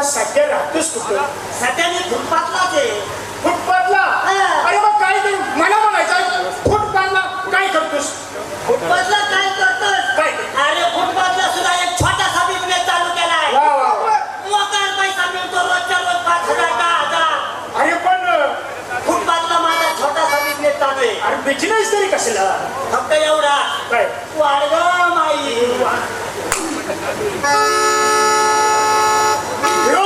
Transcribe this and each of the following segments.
आता सध्या राहतोस कुठं? सध्या मी फुटपाथलाच आहे. फुटपाथला? अरे मग काय ते मला म्हणायचं फुटपाथला काय करतोस? फुटपाथला काय करतोस? काय? अरे फुटपाथला सुद्धा एक छोटासा बिझनेस चालू केलाय. वा वा वा. लोकांना पैसा मिळतो रोजच्या रोज 5,000 10,000. अरे पण फुटपाथला माझा छोटासा बिझनेस चालू आहे. अरे बिझनेस तरी कशाला? फक्त एवढा काय? वाढ ग माई.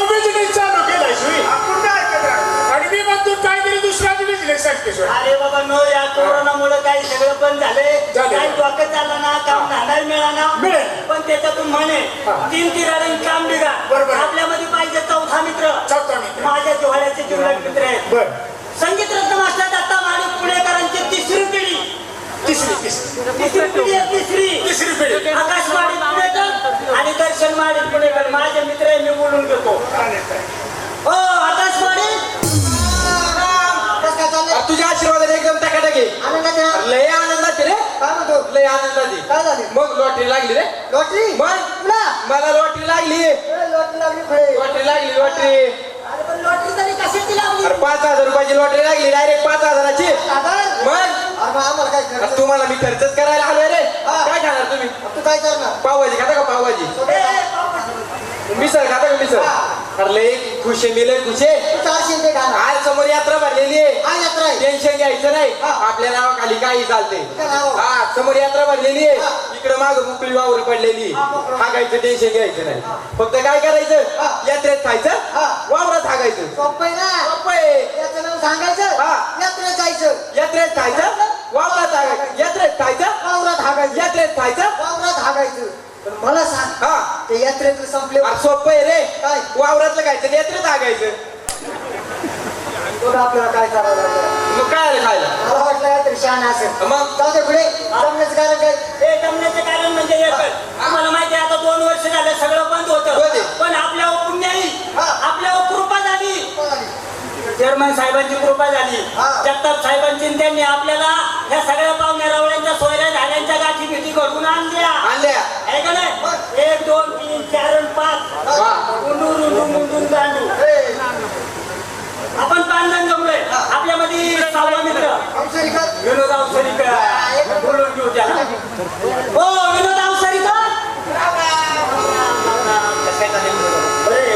बिझनेस चालू केलाय सुई आपण काय करणार? आणि मी म्हणतो काहीतरी दुसरा बिझनेस सांगतेस. अरे बाबा नो या कोरोनामुळे काही सगळं बंद झाले. काही डोकं चाललं ना काम धंदा मिळाला मिळेल. पण त्याच्यातून म्हणे 3 तिराडे काम बिघा. बरोबर. आपल्यामध्ये पाहिजे चौथा मित्र. माझ्या जिव्हाळ्याचे जिवलग मित्र आहेत. बर. संगीत रत्न मास्टर दत्ता माणिक पुणेकरांची तिसरी पिढी. तिसरी पिढी आहे. तिसरी पिढी. आकाश माडिक पुणेकर आणि दर्शन माडिक पुणेकर माझे मित्र आहे. मी बोलून घेतो. हो आकाश माडिक तुझ्या आशीर्वादाने एकदम टकाटकी लय आनंदाचे रे. काय म्हणतो? लय आनंदाची. काय झाले? मग लॉटरी लागली रे. लॉटरी? मग मला लॉटरी लागली. लॉटरी लागली खरे. लॉटरी लागली लॉटरी. अरे पण लॉटरी तरी कशाची लावली? अरे 5,000 रुपयाची लॉटरी लागली डायरेक्ट 5,000ची. मग आम्हाला काय करायचं? तुम्हाला मी खर्चच करायला आलोय रे. काय खाणार तुम्ही? तू काय करणार? पावभाजी खाता का पावभाजी? मिसळ खाता का मिसळ? अरे लय खुश आहे मी लय खुश आहे. 400 ते खाणार. आज समोर यात्रा भरलेली आहे. काय यात्रा आहे? टेन्शन घ्यायचं नाही. आपल्या नावाखाली काही चालते. नाव? हा समोर यात्रा भरलेली आहे. इकडे माग मोकळी वावर पडलेली. हागायचं टेन्शन घ्यायचं नाही. फक्त काय करायचं यात्रेत खायचं वावरात हागायचं. सोपं आहे ना? सोपं आहे. याचं नाव सांगायचं यात्रेत जायचं. यात्रेत खायचं वावरात हागायचं. यात्रेत खायचं वावरात हागायचं. यात्रेत खायचं वावरात हागायचं. पण मला सांग हा ते यात्रेत संपले अरे सोपं आहे रे. काय? वावरातलं खायचं यात्रेत हागायचं. बघ आपल्याला काय करावं लागलं. मग काय आलं खायला? मला वाटलं यात्रे शहाणा असेल. मग जाऊ दे पुढे. जमण्याचं कारण काय? हे जमण्याचं कारण म्हणजे एकच. आम्हाला माहिती आहे आता 2 वर्ष झालं सगळं बंद होतं. होते. पण आपल्यावर पुण्य नाही. आपल्यावर कृपा झाली. कोणाली? चेअरमन साहेबांची कृपा झाली. जगताप साहेबांची त्यांनी आपल्याला ह्या सगळ्या पाहुण्या रावळ्यांच्या सोयऱ्या झाड्यांच्या गाठी भेटी घडून आणल्या. आहे का नाही? 1 2 3 4 आणि 5 गुंडून गांडू आपण 5 जण जमलोय. आपल्यामध्ये 6वा मित्र विनोद अवसरीकर. बोलून घेऊ त्याला. हो विनोद अवसरीकर.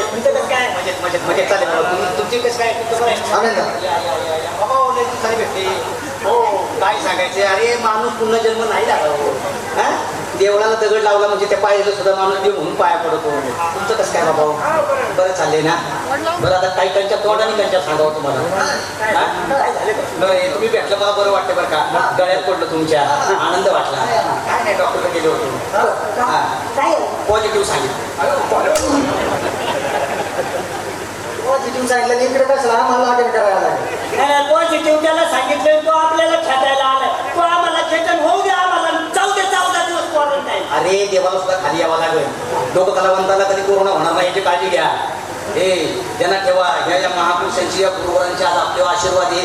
तुमचं कसं काय? मजेत चालेल. तुमची कसं काय? आनंद. भेटते. हो काय सांगायचे. अरे माणूस पुन्हा जन्म नाही लागला. देवळाला दगड लावला म्हणजे त्या पायाला सुद्धा माणूस देव म्हणून पाया पडतो. तुमचं कसं काय बाबा? बरं चाललंय ना? बरं आता काही कंच्या तोंडाने कंच्या सांगावं तुम्हाला. नाही तुम्ही भेटलं मला बरं वाटतं बरं का. गळ्यात पडलं तुमच्या. आनंद वाटला. काय नाही डॉक्टरकडे गेलो होतो. पॉझिटिव्ह सांगितलं. पॉझिटिव्ह सांगितलं इकडे कसला आम्हाला अटेंड करायला लागेल. पॉझिटिव्ह त्याला सांगितलं तो आपल्याला खेटायला आलाय. तो आम्हाला खेटन होऊ द्या. आम्हाला जाऊ दे 14 दिवस क्वारंटाईन. अरे देवाला सुद्धा खाली यावं लागेल. लोक कलावंताला कधी कोरोना होणार नाही याची काळजी घ्या. हे त्यांना ठेवा. या महापुरुषांची या गुरुवरांची आज आपल्यावर आशीर्वाद आहे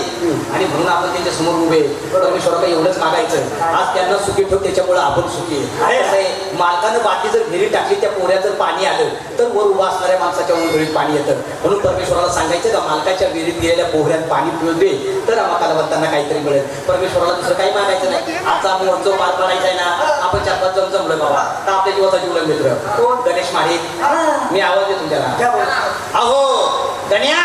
आणि म्हणून आपण त्यांच्या समोर उभे. परमेश्वराला एवढंच मागायचं आज त्यांना सुखी ठेव त्याच्यामुळे आपण सुखी आहे. मालकानं बाकी जर घरी टाकली त्या पोऱ्यात जर पाणी आलं तर वर उभा असणाऱ्या माणसाच्या उंदरीत पाणी येतं. म्हणून परमेश्वराला सांगायचं का मालकाच्या विहिरीत गेलेल्या पोहऱ्यात पाणी पिऊ दे तर आम्हाला कलावंतांना काहीतरी मिळेल. परमेश्वराला दुसरं काही मागायचं नाही. आजचा महोत्सव पार पडायचा आहे ना. आपण 4-5 जण जमलोय बाबा. तर आपल्या जीवाचा जीवलग मित्र कोण? गणेश माडिक. मी आवाज देतो तुमच्याला. अहो गण्या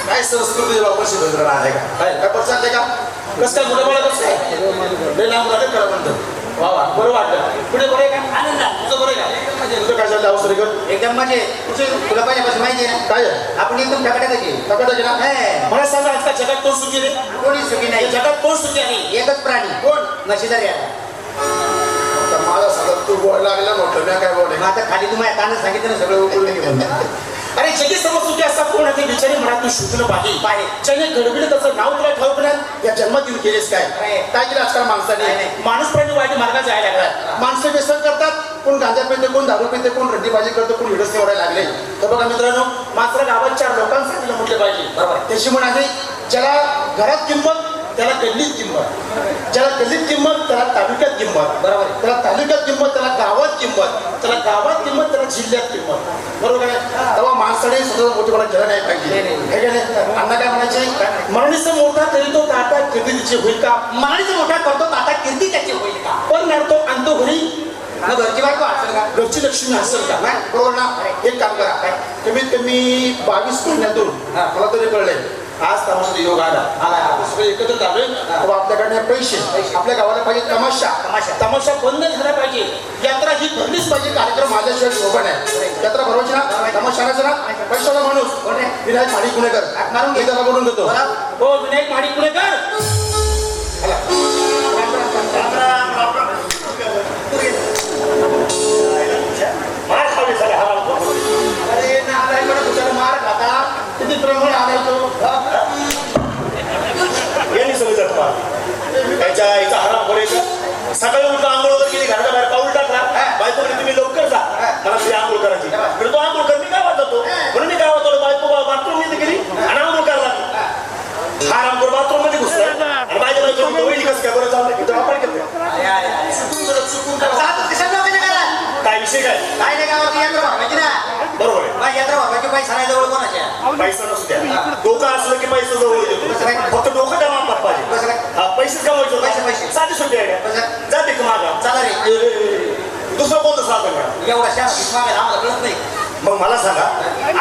काय संस्कृती वापरशी बंद आहे का? काय पक्षात का? कसं काय मुलं मला कसं काय लांब राहते करा म्हणतात. वा वा बरं वाटलं. पुढे बरं आहे का? आनंद तुझं बरं आहे का? तुझं काय चाललं अवसरीकर? एकदम म्हणजे तुला पहिल्यापासून माहिती आहे ना. काय आपण एकदम टकाटकाची टकाटक ना. मला सांगा आजकाल जगात कोण सुखी रे? कोणी सुखी नाही. जगात कोण सुखी आहे? एकच प्राणी. कोण? म्हशीदार आहे. मला सांगत तू बोल लागला म्हटलं मी काय बोल. आता खाली तुम्हाला कानं सांगितलं ना सगळं उकळून घेऊन. अरे जगी समोर सुखी असतात कोण ते बिचारी म्हणा तू शुद्धलं पाहिजे. ज्याने गडबडीत त्याचं नाव तुला ठाऊकण्यात या जन्मात येऊन केलेस काय? काय केलं आजकाल माणसाने? माणूस प्राणी वाईट मार्गात जायला लागला. माणसं व्यसन करतात. कोण गांजा पिते कोण दारू पिते कोण रड्डीबाजी करतो कोण हिडस निवडायला लागले. तर बघा मित्रांनो माणसाला गावात 4 लोकांसाठी म्हटले पाहिजे. बरोबर त्याची म्हण आहे ज्याला घरात किंमत त्याला गल्लीत किंमत, ज्याला गल्लीत किंमत त्याला तालुक्यात किंमत, बरोबर आहे. त्याला तालुक्यात किंमत त्याला गावात किंमत, त्याला गावात किंमत त्याला जिल्ह्यात किंमत, बरोबर आहे. तेव्हा माणसाने स्वतः मोठेपणा केला नाही पाहिजे. हे का नाही? अण्णा काय म्हणायचे, मरणीचा मोठा करीतो ताटा कीर्ती तिची होईल का, माणूस मोठा करतो ताता कीर्ती त्याची होईल का? पण नडतो आणतो घरी मग घरची बायको असेल का? घरची लक्ष्मी असेल का? नाही, बरोबर ना. एक काम करा, कमीत कमी 22 महिन्यातून मला तरी कळलंय आज तमाशाचा योग आला. सगळे एकत्र झालोय. अब आपल्याकडे पैसे, आपल्या गावाला पाहिजे तमाशा. तमाशा बंद झाला पाहिजे, यात्रा ही भरलीच पाहिजे. कार्यक्रम माझ्याशिवाय शोभा नाही. यात्रा भरवायची ना, तमाशा आणायचा ना. पैशाला माणूस विनायक माडी पुणेकर मारून घे, त्याला बोलून देतो. हो विनायक माडी पुणेकर. मार खावी झाले हराम. अरे नारायण तुझ्याला मार खाता किती प्रमाण आणायचो. यांनी सगळं जगपा त्याच्या आईचा हराम करायचं. सकाळी उठून आंघोळ वगैरे केली, घराच्या बाहेर पाऊल टाकला, बायको म्हणे तुम्ही लवकर जा, मला तुझी आंघोळ करायची. म्हणजे तो आंघोळ कर, मी गावात जातो म्हणून मी गावात आलो. बायको बाथरूम मध्ये गेली आणि आंघोळ करायला लागली. हा रामपूर बाथरूम मध्ये घुसला आणि माझ्या बायको वहिनी कसं काय बरं चाललं की आपण केलं काय विषय काय काय नाही गावाची यात्रा भरवायची ना. बरोबर आहे. मग यात्रा भरवायची पैसा नाही जवळ कोणाच्या. पैसा नसू द्या, डोकं असलं की पैसा जवळ येतो. फक्त डोकं त्या मापात पाहिजे. हा पैसेच कमवायचं. पैसे. साधी सुट्टी आहे. जाते का मागा चला रे. दुसरं कोणतं साधन का? एवढा शाळा मागायला आम्हाला कळत नाही. मग मला सांगा,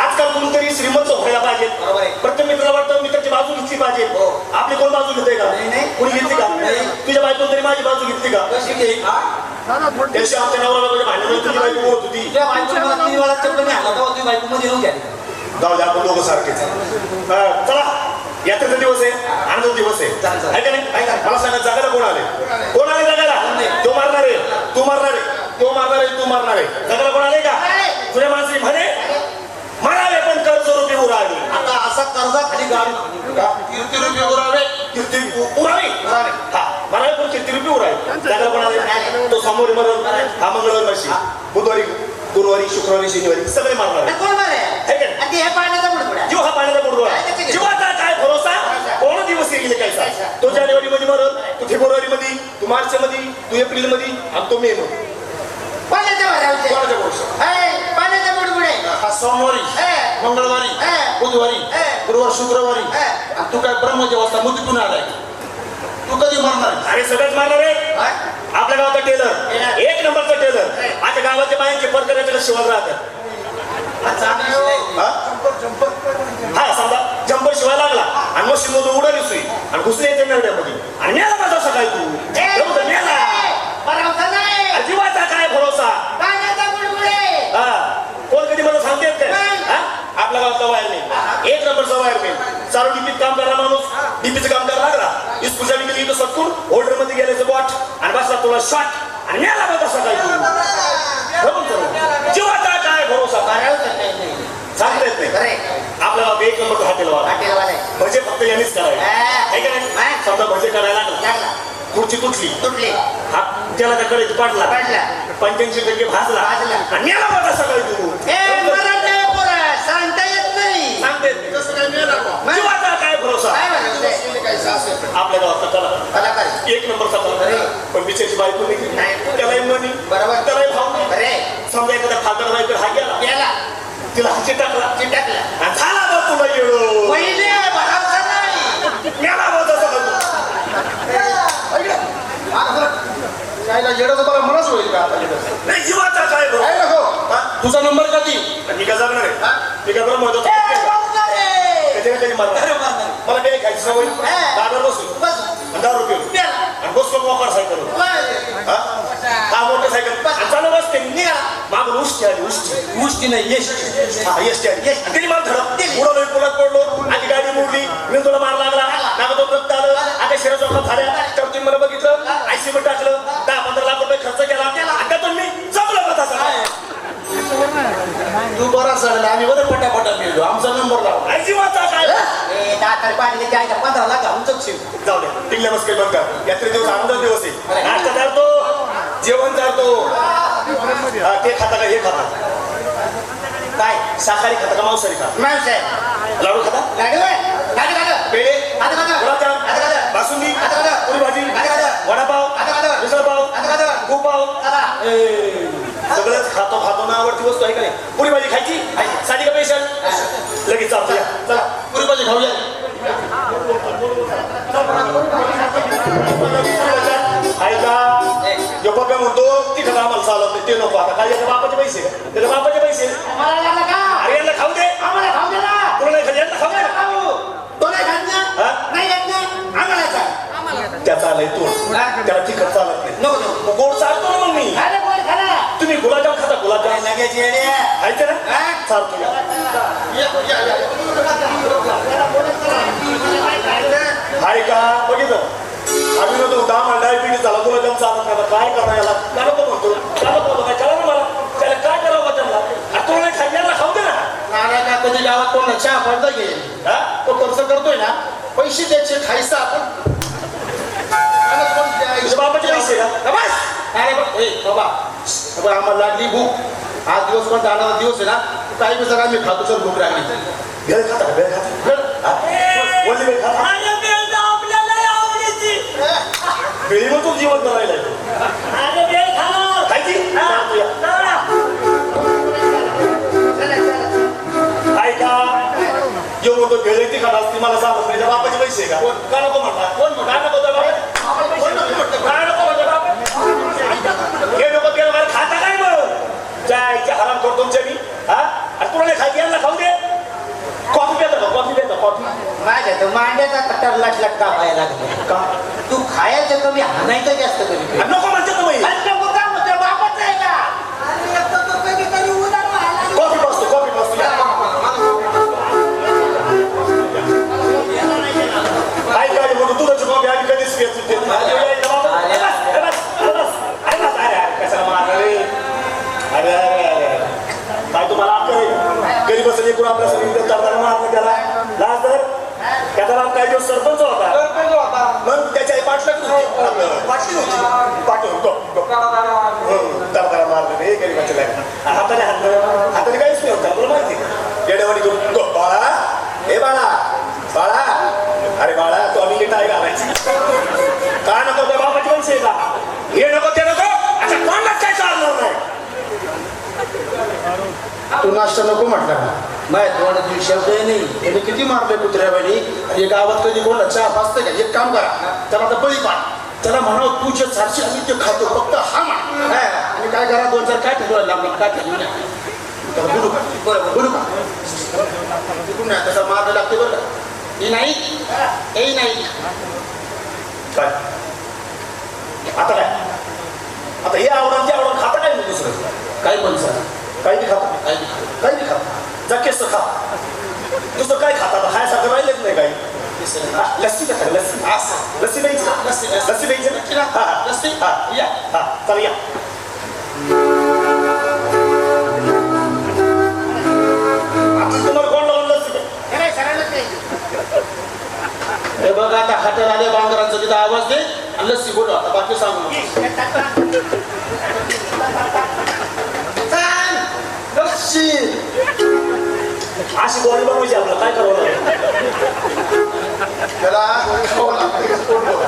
आजकाल कोणतरी श्रीमंत व्हायला पाहिजे. बरोबर आहे. प्रत्येक मित्राला वाटतं मित्राची बाजू घेतली पाहिजे. हो. आपली कोण बाजू घेते का? नाही. कोणी घेतली का? नाही. तुझ्या बायकोन तरी माझी बाजू घेतली का? कशी घेईल? त्याशी आमच्या नवरा भांडण तुझी बायको बोलत होती. तुझ्या बायकोने मला 3 वेळा चप्पल नाही आणला तेव्हा तुझी बायको मध्ये नव्हती आली. जाऊ द्या, आपण दोघं सारखेच. चला, यात्रेचा दिवस आहे, आनंदाचा दिवस आहे. चालेल. आहे का नाही? मला सांगा, जगाला कोण आले? कोण आले जगाला? तो मारणार आहे, तू मारणार आहे, तो मारणार आहे, तू मारणार आहे. जगाला कोण आले का? तुझ्या माणसे म्हणे म्हणावे पण कर्जरूपी उरावे. आता असा कर्जा खाली गाडी कीर्तिरूपी उरावे, कीर्ती उरावे. हा, म्हणावे पण कीर्तिरूपी उरावे. जगाला कोण आले? तो सोमवारी मरण, हा मंगळवारी माशी, बुधवारी, गुरुवारी, शुक्रवारी, शनिवारी सगळे मारणार आहे. कोण मारे? है का नाही? आणि हे पाण्याचा बुडबुडा. जीव हा पाण्याचा बुडबुडा. जीवाचा काय भरोसा? कोण दिवस गेले काय? तो जानेवारी मध्ये मरल, तू फेब्रुवारी मध्ये, तू मार्च मध्ये, तू एप्रिल मध्ये आणि तो मे मध्ये. पाण्याच्या भरावचे. कोणाच्या भरोसा? पाण्याचा बुडबुडे. हा सोमवारी, मंगळवारी, बुधवारी, गुरुवार, शुक्रवारी. आणि तू काय ब्रह्मदेवस्था मुतीतून आलाय, तू कधी मरणार? अरे सगळंच मारणार आहे. आपल्या गावाचा टेलर, एक नंबरचा टेलर. आता गावाच्या बायांचे परकराच्या शिवाय राहतात. हा समजा जंपर शिवाय लागला आणि मग शिमोद उडाली सुई आणि घुसले येते नरड्यामध्ये आणि मेला माझा सकाळी तू मेला. जीवाचा काय भरोसा? हा, कोण कधी मला सांगते काय? आपल्या गावातला वायर नाही, एक नंबरचा वायर नाही. चालू डीपीत काम करणारा माणूस डीपीचं काम करायला लागला, इस्कूलच्या गेली इथं सटकून होल्डर मध्ये गेल्याचं बॉट आणि बसला तुला शॉट आणि मेला माझा सकाळी तू. जीवाचा काय भरोसा? सांगता येत नाही. आपल्या गावात एक नंबरचा हॉटेलवाला भजे फक्त यांनीच करायला. समजा भजे करायला लागला, खुर्ची तुटली, हा त्याला त्या कडेच पाडला, 85% भाजला आणि मेला माझा सकाळी तू. सांगता येत नाही. सांगते जीवाचा काय भरोसा? आपल्या गावात कला एक नंबरचा कला, पण बिचारी बायको नाही, त्यालाही मनी, त्यालाही भाव नाही. समजा एखादा खासदार बायको हा गेला, तिला हाती टाकला आणि झाला बघ तुला येळो मेला माझा सकाळी. येण्याचं मला मनच होईल का आता? नाही, जीवाचा काय भरोसा? आहे नको. तुझा नंबर कधी? मी काय जगणार आहे? मी काय ब्रह्मदेवाचा त्याच्याने कधी मारणार? मला काही खायची सवय, दादर बसून आणि दारू पिऊन आणि बसलो मोकार सायकल, हा मोटरसायकल आणि चालू बसते मागून उष्टी आली, उष्टी नाही यश. हा एसटी आली. त्यांनी मला धडक उडवलं, पुलात पडलो, आधी गाडी मोडली, मी तुला मार लागला, नागं तो रक्त आलं, आता शिरा चौकात झाल्या, तर मला बघितलं, आयसीयू टाकलं, 10-15 लाख रुपये खर्च केला आणि त्यातून मी जगलो का तसा? तू बरा चालेल, आम्ही बरं पटापटा मिळलो, आमचा नंबर लाव. जीवाचा काय? 10 पाणी 15 लाख घालून चकशील. जाऊ दे, टिंगल्या मस्के बंद कर. यात्रे दिवस आनंदाचा दिवस आहे. नाश्ता चालतो, जेवण चालतो. ते खाता का हे खाता? काय शाकाहारी खाता का मांसाहारी खाता? लाडू खाता? पेढे, गुलाबजाम, बासुंदी, वस्तू आहे का नाही पुरी भाजी खायची साधी का पेशल लगेच चालतो या. चला पुरी भाजी खाऊया आहे का जो पप्या म्हणतो तिथं आम्हाला चालत नाही ते नको आता काय याच्या बापाचे पैसे का त्याच्या बापाचे पैसे मला लागलं का अरे यांना खाऊ दे आम्हाला खाऊ दे ना तुला नाही खाली यांना खाऊ दे ना. खाऊ तो नाही खात ना हा? नाही येत ना आम्हाला चाल त्याचा आलाय तू त्याला तिखट चालत नाही नको नको मग गोड चालतो ना मग मी अरे बोल खरा तुम्ही गुलाबजाम खाता गुलाबजाम लगेच येडे खायचं ना चालतो या. आहे का बघितलं आम्ही नव्हतो दहा डायबिटीस झाला गुलाबजाम चालत नाही आता काय करणार याला त्याला तो म्हणतो त्याला तो काय करा ना मला त्याला काय करावं बा त्यांना आता तुला नाही खायला खाऊ दे ना नाना का कधी गावात कोण चहा पडता घेईल हा? तो खर्च करतोय ना पैसे द्यायचे खायचं आपण तुझ्या बापाचे पैसे का बस अरे बाबा बाबा आम्हाला लागली भूक आज दिवस पण जाणारा दिवस आहे ना काही बी जरा आम्ही खातो सर भूक लागली भेळ खाता का? भेळ खाता बोलली भेळ खाता अरे बेल तर आपल्याला आवडीची भेळी मग तू जीवन राहिलाय अरे बेल खाणार खायची हा, चालतो या. चला. आहे का जेव्हा तो भेळ ती खात असती मला सांगत नाही त्या बापाचे पैसे का का नको म्हणता कोण म्हणता काय नको त्या बापाचे? कोण नको म्हणतं? काय नको म्हणतं बाप? हे नको ते मला खाता काय मग जायचे हराम करतो तुमच्या मी हा आणि तुला नाही खायची यांना खाऊ दे कॉफी पेता का कॉफी पेता कॉफी माझ्या तर मांड्याचा कट्टर लटलट कापायला लागला का तू खायचं कमी हाणायचं जास्त कमी आणि नको म्हणते तुम्ही नको का म्हणतो बापाच आहे का अरे एक तर तो कधीतरी उदार व्हायला कॉफी बसतो कॉफी बसतो काय काय म्हणतो दुधाची कॉफी आम्ही कधीच घेत कशाला मारणार रे अरे अरे अरे काय तुम्हाला आपलं गरीब असं एकूण आपल्या सगळी करताना मारणार त्याला लाज तर त्याचा नाव काही दिवस सरपंच होता मग त्याच्या पाटलं पाटली होती पाटलं मारलं रे गरीबाच्या लाईफ हाताने काहीच नाही होता तुला माहिती येड्यावानी करून गो बाळा हे बाळा बाळा अरे बाळा तो आम्ही टाय घालायची काय नको त्या बाबाची पैसे का हे नको ते नको आता कोणालाच काय चालणार नाही तू नाश्ता नको म्हटला का माझ्या तोंडातून शब्द नाही त्याने किती मारले कुत्र्यावानी आणि गावात कधी कोणाला चहा पाचते का एक काम करा त्याला आता बळी पाड त्याला म्हणावं तू जे सारशी आम्ही ते खातो फक्त हा म्हण आणि काय करा दोन चार काय ठेवलं लागलं काय ठेवलं त्याला बोलू का बरोबर बोलू का तिकडून नाही त्याचा मारलं लागते बरं का ही नाही हे नाही काय आता काय आता हे आवडून ते आवडून खाता काय नाही दुसरं काय पण सर काही बी खाता काय काही बी खाता जा केस खा दुसरं काय खाता आता खायसारखं राहिलेच नाही काही हा, लस्सी का खा लस्सी लस्सी प्यायची लस्सी प्यायची ना हा लस्सी हा या हा चला या आता तुम्हाला कोण लावून लस्सी प्या नाही सरळच नाही हे बघा आता हातात आले बांगरांचा तिथं आवाज दे आणि लस्सी बोलू आता बाकी सांगू लस्सी अशी गोळी बनवायची आपल्याला काय करावं लागेल त्याला खावं लागतं.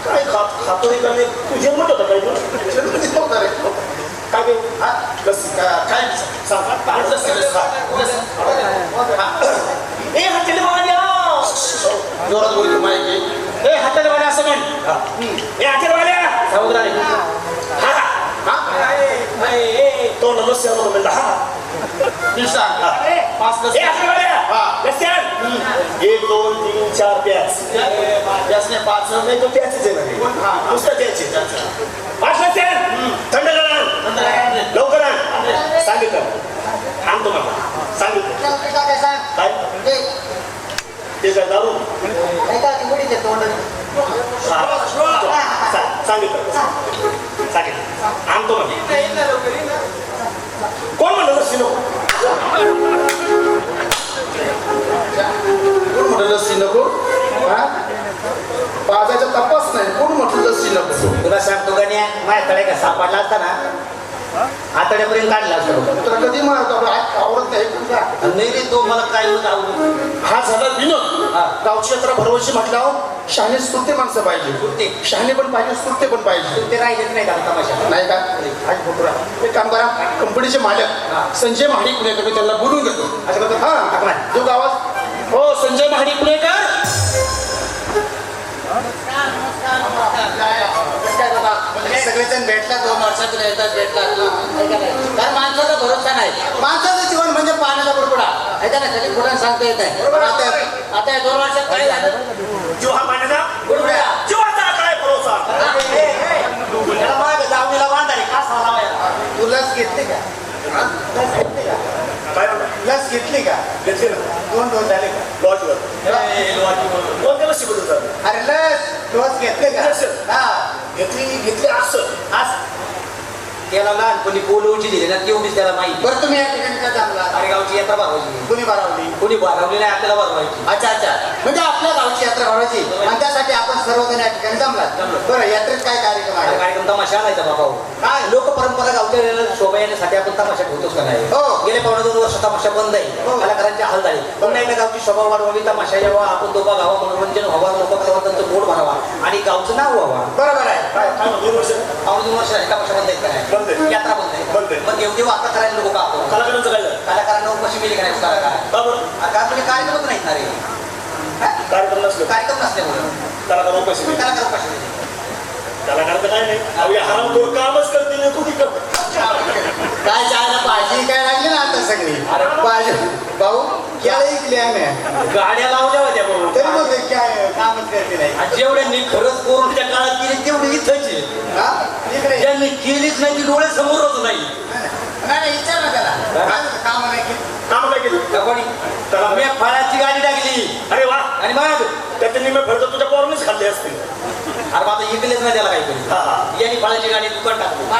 काय खातो नाही का नाही तू जन्मत होता काही काय हा? लस्सी काय सांग लस्सी ए हाताने माया जोरात बोलतो माहिती ए हाताने वाले असं म्हण ए हाताने समुद्राने हा तो नमस्ते म्हणला हा नीट सांग पाच ए लस्सी हाताने हा. लस्सी 1 2 3 4 प्याच त्यासने पाच नाही तो प्याचेच आहे ना हा. नुसतं प्याचे 5 लस्सी थंड करा लवकर आण सांगितलं आणतो मला सांगितलं त्याला काय काय सांग काय ते ते काय दारू नाही का ती मुलीचे तोंड सांगितलं आणतो म्हणजे कोण म्हणलं लस्सी नको कोण म्हटलं लस्सी नको हा पाजायचा तपास नाही कोण म्हटलं लस्सी नको तुला सांगतो गण्या माझ्याकडे का सापडला असता ना आतड्यापर्यंत काढला असतो तुला कधी मारतो आवडत नाही नाही रे तो मला काय होत आवडत हा झाला विनोद गावची यात्रा भरवशी म्हटल्यावर शहाणे सुरते माणसं पाहिजे सुरते. शहाणे पण पाहिजे सुरते पण पाहिजे ते राहिलेच नाही का तमाशा नाही का आज बोलूया. एक काम करा कंपनीचे मालक संजय महाडिक पुणेकर मी त्यांना बोलून घेतो असं करतो हा जो गावात हो संजय महाडिक पुणेकर सगळेजण भेटला 2 वर्षातून येतात भेटतात कारण माणसाचा भरोसा नाही माणसाचं जीवन म्हणजे पाण्याचा बुडबुडा आहे का ना कधी कुठं सांगता येत नाही आता या 2 वर्षात काय झालं जीव हा पाण्याचा बुडबुडा जीवाचा काय भरोसा जाऊनीला बांधारे का साला तू लस घेतली का लस घेतली का काय म्हणता? लस घेतली का घेतली ना 2 डोस झाले का लॉजवर कोणत्याला शिकवतो सर अरे लस डोस घेतले का लस? हा घेतली असं आज त्याला लहानपणी पोलोची दिली ना तेवढीच त्याला माहिती बरं तुम्ही या ठिकाणी का जमला अरे गावची यात्रा भरवायची कुणी भरवली कोणी भरवली नाही आपल्याला भरवायची अच्छा अच्छा म्हणजे आपल्या गावची यात्रा भरवायची आणि त्यासाठी आपण सर्वजण या ठिकाणी जमलात बरं यात्रेत काय कार्यक्रम आहे कार्यक्रम तमाशा आलायचा बाबा काय? लोक परंपरा गावच्या वेळेला शोभा येण्यासाठी आपण तमाशा ठेवतोच का नाही हो. गेले 2 वर्ष तमाशा बंद आहे हो. कलाकारांचे हाल झाले पुन्हा एकदा गावची शोभा वाढवावी तमाशा यावा आपण दोघा गावा मनोरंजन व्हावा लोक कलावंतांचं बोट भरावा आणि गावचं नाव व्हावा बरोबर आहे काय काय 2 वर्ष 2 वर्ष झाली तमाशा बंद आहेत का बंद आहे. नाही यात्रा बंद बंद आहे. आहे मग देवदेव आता करायला लोक आपण कलाकारांचं काय झालं कलाकारांना उपाशी मिळेल का नाही कलाकार का बरं का म्हणजे कार्यक्रमच नाहीत ना रे हा? कार्यक्रम नसलं कार्यक्रम नसल्यामुळे कलाकार पैसे देतील. कलाकार उपाशी मिळेल कलाकार काय नाही अहो हे हरामखोर कामच करतील हे कुठे करतात काय जायला भाजी काय लागली ना आता सगळी भाजी भाऊ केळं ऐकली आम्ही गाड्या लावल्या होत्या बरोबर तरी बोलते काय कामच करते नाही आणि जेवढ्यांनी खरंच कोरोनाच्या काळात केली तेवढी इथंच आहे. हा? इकडे ज्यांनी केलीच नाही ती डोळे समोरच नाही नाही विचार ना त्याला काम नाही केली काम काय केली का कोणी चला. मी फळाची गाडी टाकली अरे वा आणि मग त्याचे निम्मे फळ तर तुझ्या पोरानेच खाल्ले असतील अरे आता इकलेच नाही त्याला काहीतरी हा, हा. यांनी फळाची गाडी दुकान टाकली हा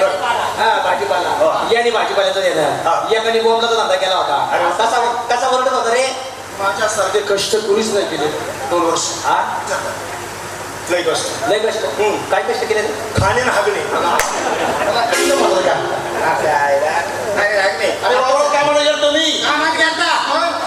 हा. भाजीपाला यांनी भाजीपाल्याचं हा. दिलं एकाने बोंबलाचा धंदा केला होता अरे. कसा कसा ओरडत होता रे माझ्यासारखे कष्ट कुणीच नाही केले 2 वर्ष हा लई कष्ट लय कष्ट काय कष्ट केले रे? खाणे ना हागणे नाही लागले अरे बाबा काय म्हणायचं तुम्ही कामात गेलता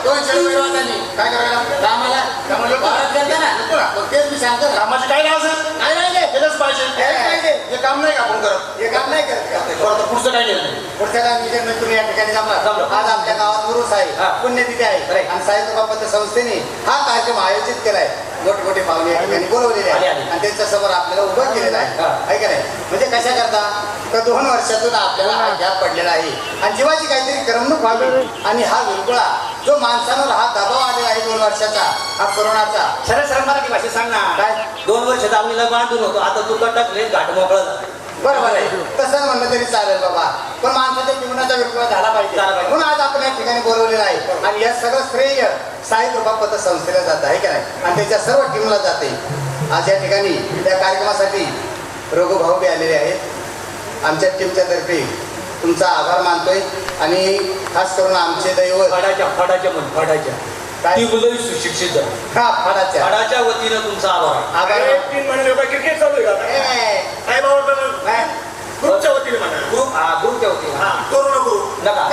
200 रुपये रोजानी काय करायला कामाला वावरात गेलता ना मग तेच मी सांगतो ना. कामाची काय लाज आहे? काय राहिले केलंच पाहिजे केलंच पाहिजे. हे काम नाही का आपण करत हे काम नाही करत का? बरं आता पुढचं काय केलं पुढच्या काळात तुम्ही या ठिकाणी जमला जमलो. आज आपल्या गावात उरूस हा. आहे पुण्यतिथी आहे Right. आणि साहित्य बाबत संस्थेने हा कार्यक्रम आयोजित केलाय मोठमोठे पाहुणे या ठिकाणी बोलवलेले आले, आहे आले. आणि त्यांच्या समोर आपल्याला उभं केलेलं आहे हा. आहे का नाही म्हणजे कशा करता तर 2 वर्षातून आपल्याला हा गॅप पडलेला आहे आणि जीवाची काहीतरी करमणूक व्हावी आणि हा विरगुळा जो माणसांवर हा दबाव आलेला आहे 2 वर्षाचा हा कोरोनाचा सरळ सरळ मराठी भाषेत सांग ना काय? 2 वर्ष दावणीला बांधून होतो आता तू टाकले घाट मोकळा झाला. बरोबर आहे तसं म्हणलं तरी चालेल बाबा पण माणसाच्या जीवनाचा विरगुळा झाला पाहिजे झाला पाहिजे. म्हणून आज आपण या ठिकाणी बोलवलेलं आहे आणि या सगळं श्रेय साई कृपा संस्थेला जात आहे का नाही आणि त्याच्या सर्व टीमला जाते आज या ठिकाणी त्या कार्यक्रमासाठी रघु भाऊ बी आलेले आहेत आमच्या टीमच्या तर्फे तुमचा आभार मानतोय आणि खास करून आमचे दैवत फडाच्या म्हण फडाच्या काय? ती मुलं सुशिक्षित झाली. हा फडाच्या फडाच्या वतीनं तुमचा आभार आहे. आभार अरे 3 महिने काय क्रिकेट चालू आहे का आता? ए, काय बाबा काय? ग्रुपच्या वतीने म्हणा ग्रुप हा ग्रुपच्या वतीनं हा करू ना ग्रुप नका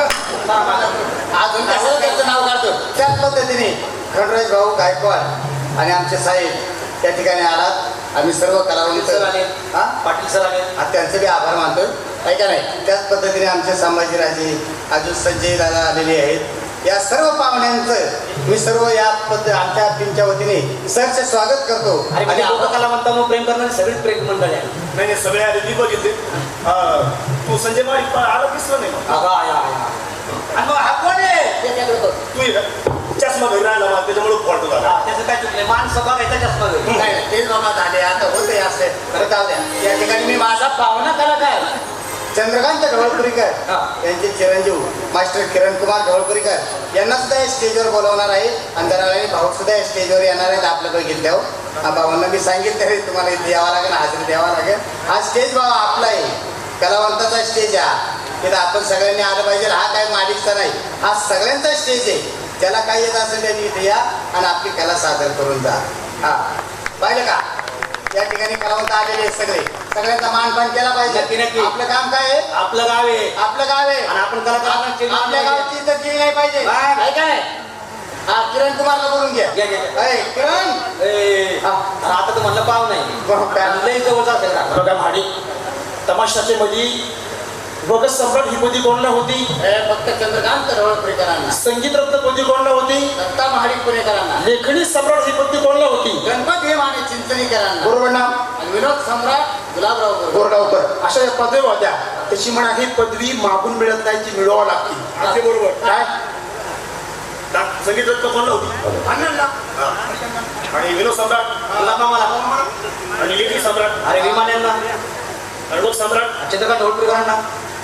अजून कसं त्याचं नाव काढतो त्याच पद्धतीने खंडराज भाऊ गायकवाड आणि आमचे साहेब त्या ठिकाणी आलात आम्ही सर्व पाटील सर आले. कलावंत हा पाटील सर आले हा, त्यांचे बी आभार मानतोय आहे का नाही त्याच पद्धतीने आमचे संभाजीराजे अजून संजय दादा आलेले आहेत या सर्व पाहुण्यांचं मी सर्व या आमच्या टीमच्या वतीने सरचे स्वागत करतो अरे म्हणजे लोककला म्हणता मग प्रेम करणारे सगळेच प्रेम मंडळ आहे नाही नाही सगळे आले मी बघितले तू संजय माळी आला दिसलं नाही मग. अगं, आया, आया. आणि मग हा कोण आहे तू ये का चष्मा घरी राहिला मला त्याच्यामुळे फॉल्ट झाला हा, त्याचं काय चुकलंय माणसं बघायचा जास्त बघायचं नाही तेच बाबा झाले आता होते असले तर जाऊ द्या या ठिकाणी मी माझा पाहुणा कलाकार चंद्रकांत ढवळपुरीकर हा. यांचे चिरंजीव मास्टर किरण कुमार ढवळपुरीकर यांना सुद्धा या स्टेजवर बोलवणार आहे आणि जरा भाऊ सुद्धा या स्टेजवर येणार आहेत आपलं बघितल्यावर हा भावांना मी सांगितलं तरी तुम्हाला इथे यावं लागेल हाजरी द्यावा लागेल हा स्टेज बाबा आपला आहे कलावंताचा स्टेज आहे तिथं आपण सगळ्यांनी आलं पाहिजे हा काय मालिकचा नाही हा सगळ्यांचा स्टेज आहे ज्याला काय येत असेल त्यांनी इथे या आणि आपली कला सादर करून जा हा पाहिलं का या ठिकाणी कलावंत आलेले आहेत सगळ्यांचा मानपान केला नक्की, पाहिजे नक्की. आपलं काम काय आहे आपलं गाव आहे आपलं गाव आहे आणि आपण कलाकारांना आपल्या गावची इज्जत केली नाही पाहिजे काय? आहे काय हा किरण कुमारला बोलून घ्या घ्या, घ्या, घ्या. ऐ, किरण आता तर म्हणलं पाव नाही लई जवळ असेल का बघा भाडी तमाशाचे मध्ये भगत सम्राट ही पदी कोणाला होती हे फक्त चंद्रकांत ढवळपुरेकरांना संगीत रत्न पदी कोणाला होती दत्ता महाडिक पुणेकरांना लेखणी सम्राट ही पदी कोणाला होती गणपत हे माने चिंचणीकरांना बरोबर ना आणि विनोद सम्राट गुलाबराव बोरगाव. गोरगावकर अशा या पदवी होत्या त्याची म्हणा ही पदवी मागून मिळत नाही ती मिळवावं लागते अगदी बरोबर काय संगीत रत्न कोणला होती अण्णांना. आणि विनोद सम्राट मला आणि लेखी सम्राट अरे विमान्यांना आणि लोक सम्राट चंद्रकांत ढोलपुरेकरांना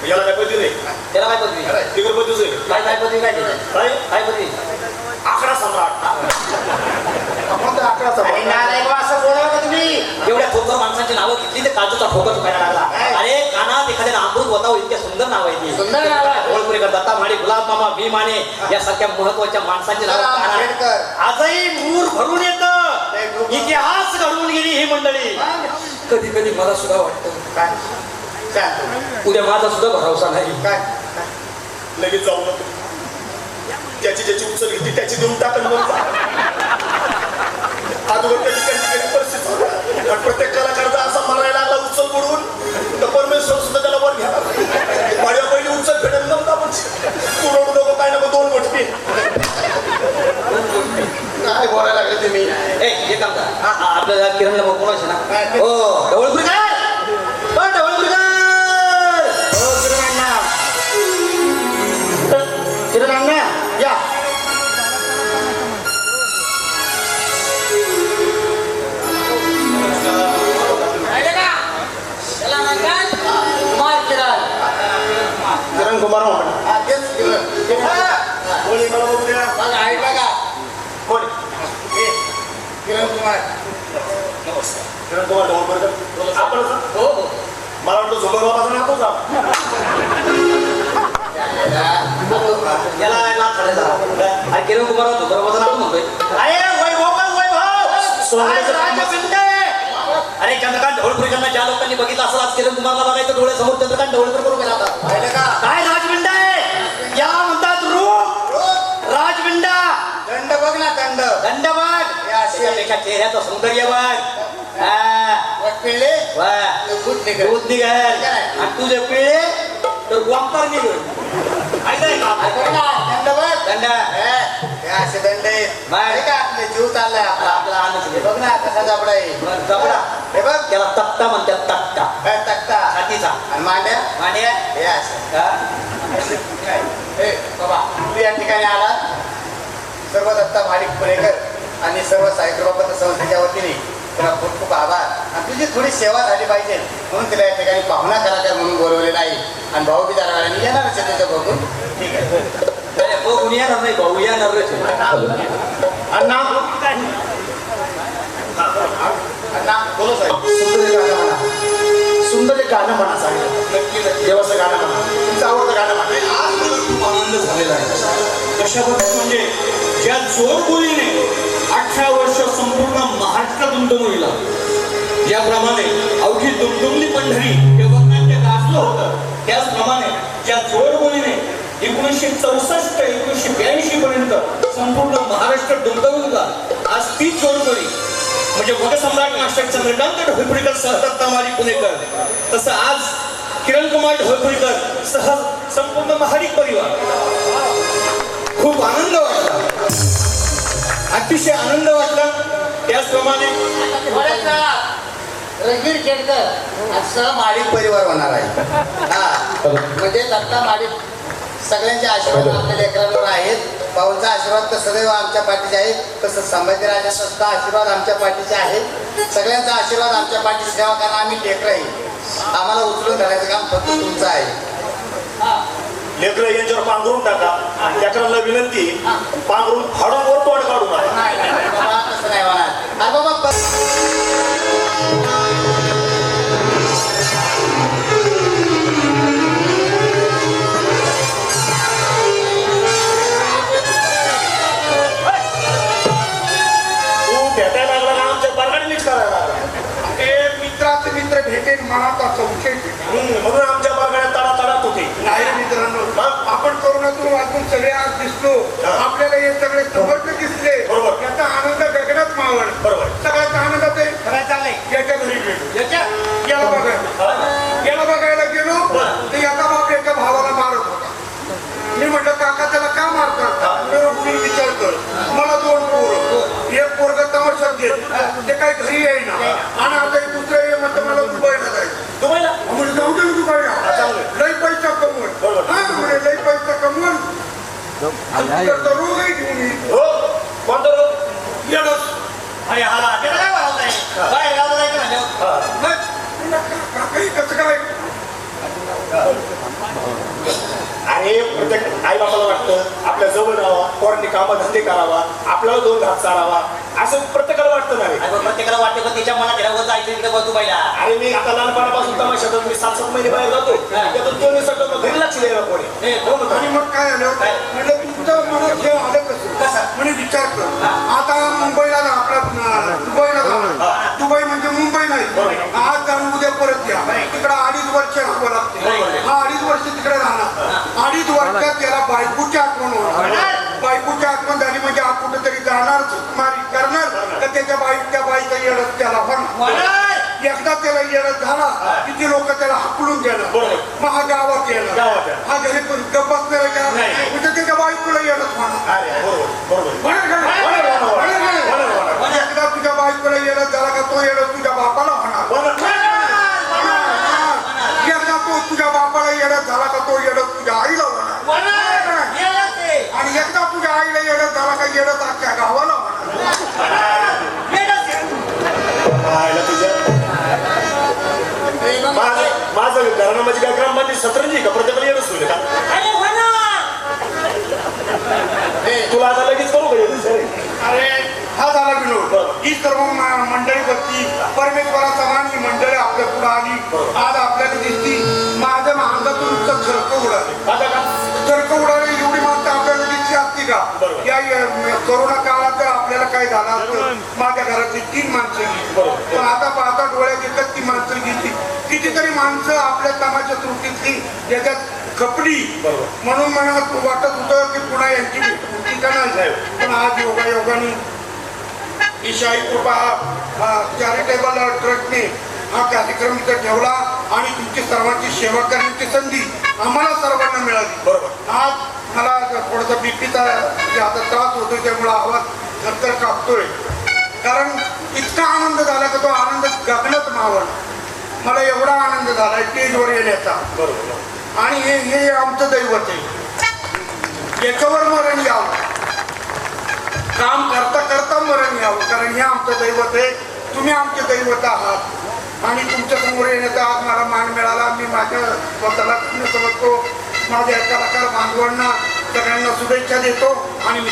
याला काय पदवी नाही त्याला काय पदवी तिकडे पदवीच आहे काय काय पदवी काय त्याची? काय काय पदवी आकडा सम्राट आपण तर अकराचा अरे भाग. नालायक बा, असं बोलावं का तुम्ही एवढ्या ठोकर माणसांची नावं घेतली तर काजूचा ठोकर चुकायला लागला अरे कानात एखाद्या अमृत होता इतक्या सुंदर नाव आहे ती सुंदर नाव आहे. ढोलपुरेकर दत्ता माडे गुलाब मामा भीमाने यासारख्या महत्वाच्या माणसांची नावं राम कानात आंबेडकर. आजही मूर भरून येतं इतिहास घडवून गेली ही मंडळी कधी कधी मला सुद्धा वाटतं काय शांत. उद्या माझा सुद्धा भरवसा नाही काय लगेच जाऊ नको त्याची ज्याची उचल घेतली त्याची देऊन टाकन अगोदर त्याची काही परिस्थिती होती. आणि प्रत्येक कलाकाराचा असा म्हणायला लागला उचल बुडवून तर परमेश्वर सुद्धा त्याला वर घेणार माझ्या पहिली उचल फेडत नव्हता पण तू रडू नको काय नको दोन गोष्टी काय बोलायला लागले तुम्ही ए हे काम करा आपल्याला किरणला कोणाचे ना हो ढवळपुरेकर हो ढवळपुरेकर हो किरण अण्णा किरण अण्णा या माहिती का त्याला म्हणतात कुमार किरण. किरण कुमार म्हणा हा, तेच किरण. कोणी मला बघू द्या बघा, आहे बघा. कोण हे, किरण कुमार. किरण कुमार ढवळकर आपण हो हो मला वाटतं झोबर बाबाचा नातोच याला नाच करायचा अरे किरण कुमार बरोबर नाव म्हणतोय अरे अरे चंद्रकांत ढवळपुरेकरांना ज्या लोकांनी बघितलं असं आज किरण कुमारला बघायचं डोळ्यासमोर चंद्रकांत ढवळकर करून गेला होता पाहिलं का काय राजविंड आहे याला म्हणतात रूप राजविंडा दंड बघ ना दंड दंड बघ हे असे. त्याच्यापेक्षा चेहऱ्याचं सौंदर्य बघ हा. वट पिळले वा. तर दूध निघेल. दूध निघेल आणि तुझे पिळे तर वापर निघेल ऐकाय का बघ ना दंड बघ दंड हे असे दंड आहेत. बाय. हे का आपले जीव चाललाय आपला आपला आनंद हे बघ ना कसा जबडा आहे बरं, जबडा. हे बघ त्याला तक्ता म्हणतात तक्ता काय तक्ता छातीचा आणि मांड्या माने हे असं हे बाबा तू या ठिकाणी आला सर्व दत्ता महाडिक पुणेकर आणि सर्व साहित्यबाबत संस्थेच्या वतीने तुला खूप खूप आभार आणि तुझी थोडी सेवा झाली पाहिजे म्हणून तिला या ठिकाणी पाहुणा कलाकार म्हणून बोलवलेला आहे आणि भाऊ बिचारावाल्यांनी येणारच आहे त्याचं बघून ठीक आहे बघून येणार नाही भाऊ येणार अण्णा अण्णा बोला साहेब सुंदर एक गाणं म्हणा सांगितलं नक्की नक्की देवाचं गाणं म्हणा तुमचं आवडतं गाणं म्हणा आज मला खूप आनंद झालेला आहे कशा पद्धती म्हणजे ज्या जोरबोलीने 18 वर्ष संपूर्ण महाराष्ट्र दुमदुमविला ज्याप्रमाणे अवघी दुमदुमली पंढरी हे वरनाट्य गाजलं होतं त्याचप्रमाणे ज्या जोरबोलीने 1964 1982 पर्यंत संपूर्ण महाराष्ट्र दुमदुमला आज तीच जोरबोली म्हणजे वटसम्राट मास्टर चंद्रकांत ढवळपुरेकर सह दत्ता माडी पुणेकर तसं आज किरण कुमार ढवळपुरेकर सह संपूर्ण महाडिक परिवार खूप आनंद वाटला अतिशय आनंद वाटला त्याचप्रमाणे रणवीर केडकर असं माडिक परिवार होणार आहे हा म्हणजे दत्ता माडिक सगळ्यांचे आशीर्वाद आपल्या लेकरांवर आहेत भाऊंचा आशीर्वाद तर सदैव आमच्या पाठीचे आहे तसं संभाजीराजांचा सुद्धा आशीर्वाद आमच्या पाठीचे आहे सगळ्यांचा आशीर्वाद आमच्या पाठीची सेवा कारण आम्ही लेकर आहे आम्हाला उचलून धरायचं काम फक्त तुमचं आहे लेकरं यांच्यावर पांघरून टाका आणि लेकरांना विनंती पांघरून फाडून वर तोड काढू नका नाही नाही बाबा तसं नाही होणार अरे बाबा तू भेटायला लागला ना आमच्या बारगाडी नीट करायला लागला मित्राचे मित्र भेटेल मला तर चौके म्हणून आमच्या बारगाड्या तडा तडा होते नाही रे मित्रांनो, मग? आपण कोरोनातून वाचून सगळे आज दिसलो, आपल्याला हे सगळे समोरचे दिसले, बरोबर. याचा आनंद गगनात मावळ. बरोबर. सगळ्यात आनंदात आहे खरं चाललंय याच्या घरी गेलो, याच्या याला बघायला याला बघायला गेलो तर याचा बाप याच्या भावाला मारत होता. मी म्हटलं काका त्याला का मारतात? मी विचार कर, मला 2 पोरं, एक पोरग तमाशात गेले, ते काही घरी येईना, आणि आता एक दुसरं ये म्हणतं मला दुबईला जायचं. दुबईला म्हणजे जाऊ दे ना दुबईला, लई पैसा कमवून. हा म्हणे लई पैसा कमवून तिकडचा रोगही घेऊन येईल. हो कोणता रोग? येडच. अरे हाला त्याला काय वाढवत आहे? बाहेर गावाला जायचं म्हणल्यावर काकाही कसं काय? अरे प्रत्येक आई बापाला वाटतं आपल्या जवळ राहावा, पोरांनी कामं धंदे करावा, आपल्याला 2 घात चारावा, असं प्रत्येकाला वाटतं ना रे. अरे पण प्रत्येकाला वाटते पण त्याच्या मनात वर जायचं इकडे बघ दुबईला. अरे मी आता लहानपणापासून तमाशात मी 7-7 महिने बाहेर जातो, त्यातून 2 दिवसात घरी लक्ष द्यायला कोणी. हो म्हणतो. आणि मग काय आलं म्हणजे तुमचं मनात हे आलं कसं? म्हणजे विचार कर, आता मुंबईला जा, आपला दुबईला जा. दुबई म्हणजे मुंबई नाही. आज जाऊन उद्या परत या. तिकडे 2.5 वर्ष राहावं लागते. हा 2.5 वर्ष तिकडे राहणार. 2.5 वर्षात त्याला बायकोची आठवण होणार. बायकोची आठवण झाली म्हणजे आप कुठेतरी जाणार, मारी करणार, तर त्या बाईचा येडच त्याला होणार. एकदा त्याला येडच झाला किती लोक त्याला हाकलून देणार. मग हा गावात येणार, हा घरी गप्पाच नाही, म्हणजे त्याच्या बायकोला येडच होणार. एकदा तुझ्या बायकोला येडच झाला का तो येडच तुझ्या बापाला होणार. एकदा तो तुझ्या बापाला येडच झाला का तो येडच तुझ्या आईला होणार. आणि एकदा तुझ्या आईला येडच झाला का येडच अख्ख्या गावाला होणार. माझं घराणं म्हणजे काय ग्रामपंचायत सतरंजी का प्रत्येकाला येणं सुरू का? तुला आता लगेच करू का? अरे हा झाला विनोद. ही सर्व मंडळी बसती, परमेश्वराचा मान ही मंडळी आपल्या पुढे आली. आज आपल्याला दिसती. माझ्या अंगातून नुसतं खर्च उडाले, खर्च उडाले. एवढी माणसं आपल्याला दिसली असती का? या कोरोना काळात जर आपल्याला काय झालं असतं, माझ्या घरातली 3 माणसं गेली, पण आता पाहता डोळ्यात एकच ती माणसं गेली. कितीतरी माणसं आपल्या कामाच्या त्रुटीतली याच्यात खपली. म्हणून मला वाटत होतं की पुन्हा यांची भेट का नाही. पण आज योगायोगाने ईशाई कृपा चॅरिटेबल ट्रस्टने हा कार्यक्रम इथं ठेवला आणि तुमची सर्वांची सेवा करण्याची संधी आम्हाला सर्वांना मिळाली. आज मला थोडासा बीपीचा आता त्रास होतोय, त्यामुळे आवाज नंतर कापतोय. कारण इतका आनंद झाला की तो आनंद गगनात मावळ. मला एवढा आनंद झाला स्टेजवर येण्याचा. आणि हे आमचं दैवत आहे. याच्यावर मरण यावं, काम करता करता मरण यावं, कारण हे आमचं दैवत आहे. तुम्ही आमचे दैवत आहात आणि तुमच्या समोर येण्याचा आज मला मान मिळाला. मी माझ्या स्वतःला समजतो, माझ्या कलाकार बांधवांना सगळ्यांना शुभेच्छा देतो आणि मी